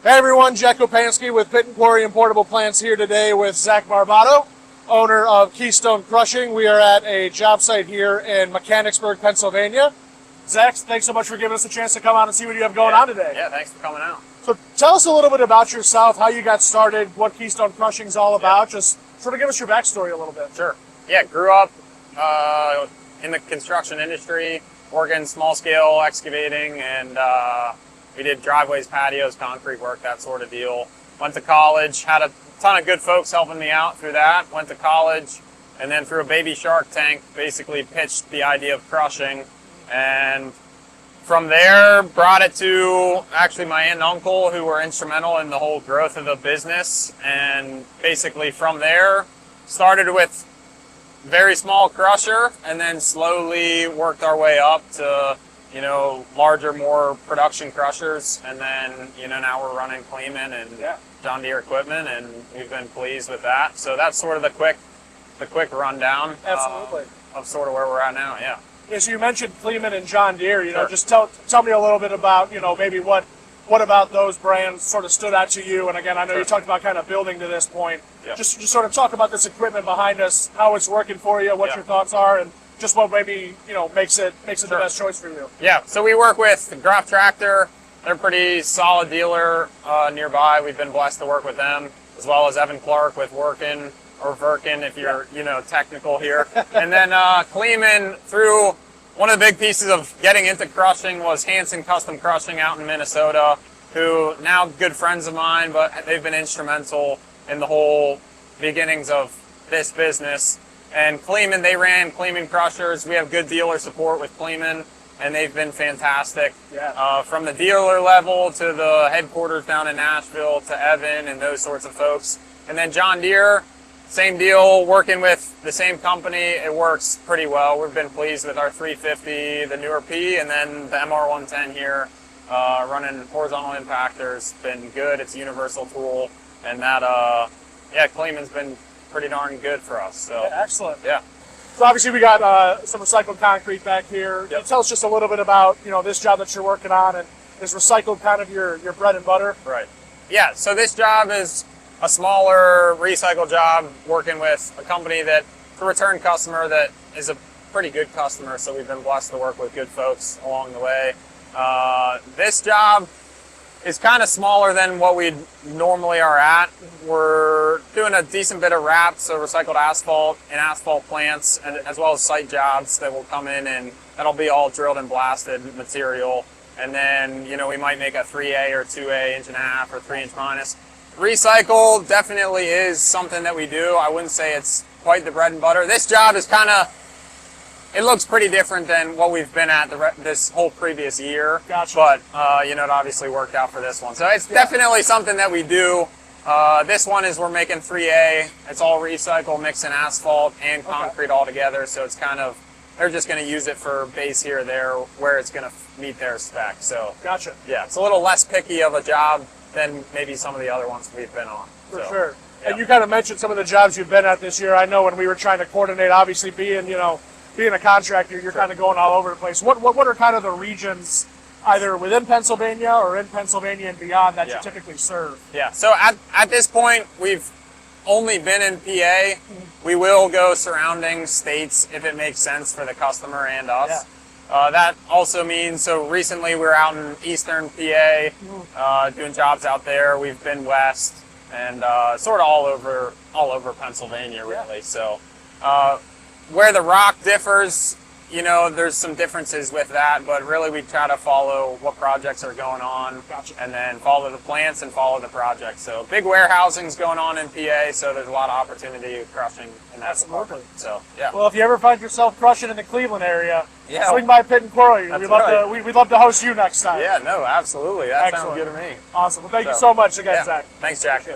Hey everyone, Jack Kopansky with Pit and Quarry Importable Plants here today with Zac Barbato, owner of Keystone Crushing. We are at a job site here in Mechanicsburg, Pennsylvania. Zac, thanks so much for giving us a chance to come out and see what you have going on today. Yeah, thanks for coming out. So tell us a little bit about yourself, how you got started, what Keystone Crushing is all about. Just sort of give us your backstory a little bit. Sure. Yeah, grew up in the construction industry, working small scale excavating, and we did driveways, patios, concrete work, that sort of deal. Went to college, had a ton of good folks helping me out through that. Went to college, and then through a baby shark tank, basically pitched the idea of crushing. And from there, brought it to actually my aunt and uncle, who were instrumental in the whole growth of the business. And basically from there, started with very small crusher, and then slowly worked our way up to, you know, larger, more production crushers. And then, you know, now we're running Kleeman and John Deere equipment, and we've been pleased with that. So that's sort of the quick rundown. Absolutely. Of sort of where we're at now, yeah. Yeah, so you mentioned Kleeman and John Deere. You know, just tell me a little bit about, you know, maybe what about those brands sort of stood out to you. And again, I know you talked about kind of building to this point. Yep. Just sort of talk about this equipment behind us, how it's working for you, what your thoughts are, and just what maybe, you know, makes it the best choice for you. Yeah, so we work with Graf Tractor. They're a pretty solid dealer nearby. We've been blessed to work with them, as well as Evan Clark with Workin, or Verkin if you're, you know, technical here. And then Kleeman, through one of the big pieces of getting into crushing was Hanson Custom Crushing out in Minnesota, who now good friends of mine, but they've been instrumental in the whole beginnings of this business. And Kleeman, they ran Kleeman crushers. We have good dealer support with Kleeman, and they've been fantastic. Yeah. From the dealer level to the headquarters down in Nashville to Evan and those sorts of folks. And then John Deere, same deal, working with the same company. It works pretty well. We've been pleased with our 350, the newer P, and then the MR110 here, running horizontal impactors. Been good. It's a universal tool, and that, Kleeman's been pretty darn good for us. So yeah, excellent. Yeah. So obviously we got some recycled concrete back here. Can you tell us just a little bit about, you know, this job that you're working on, and is recycled kind of your bread and butter? Right. Yeah. So this job is a smaller recycle job, working with a company that, a return customer that is a pretty good customer, so we've been blessed to work with good folks along the way. This job is kind of smaller than what we normally are at. We're doing a decent bit of wrap, so recycled asphalt and asphalt plants, and as well as site jobs that will come in, and that'll be all drilled and blasted material. And then, you know, we might make a 3A or 2A, inch and a half, or 3 inch minus. Recycle definitely is something that we do. I wouldn't say it's quite the bread and butter. This job is kind of, it looks pretty different than what we've been at this whole previous year. Gotcha. But, you know, it obviously worked out for this one. So it's definitely something that we do. This one is we're making 3A. It's all recycle, mixing asphalt and concrete all together. So it's kind of, they're just going to use it for base here or there where it's going to meet their spec. So, gotcha. Yeah, it's a little less picky of a job than maybe some of the other ones we've been on. For sure. Yeah. And you kind of mentioned some of the jobs you've been at this year. I know when we were trying to coordinate, obviously being a contractor, you're kind of going all over the place. What are kind of the regions, either within Pennsylvania or in Pennsylvania and beyond, that you typically serve? Yeah, so at this point, we've only been in PA. We will go surrounding states if it makes sense for the customer and us. Yeah. That also means, so recently we were out in eastern PA, doing jobs out there. We've been west and sort of all over Pennsylvania, really. So where the rock differs, you know, there's some differences with that, but really we try to follow what projects are going on, and then follow the plants and follow the projects. So big warehousing's going on in PA, so there's a lot of opportunity crushing in that department. So yeah. Well, if you ever find yourself crushing in the Cleveland area, swing by Pit and Quarry. We'd love to host you next time. Yeah, no, absolutely. That sounds good to me. Awesome. Well, thank you so much again, Zac. Thanks, Jack.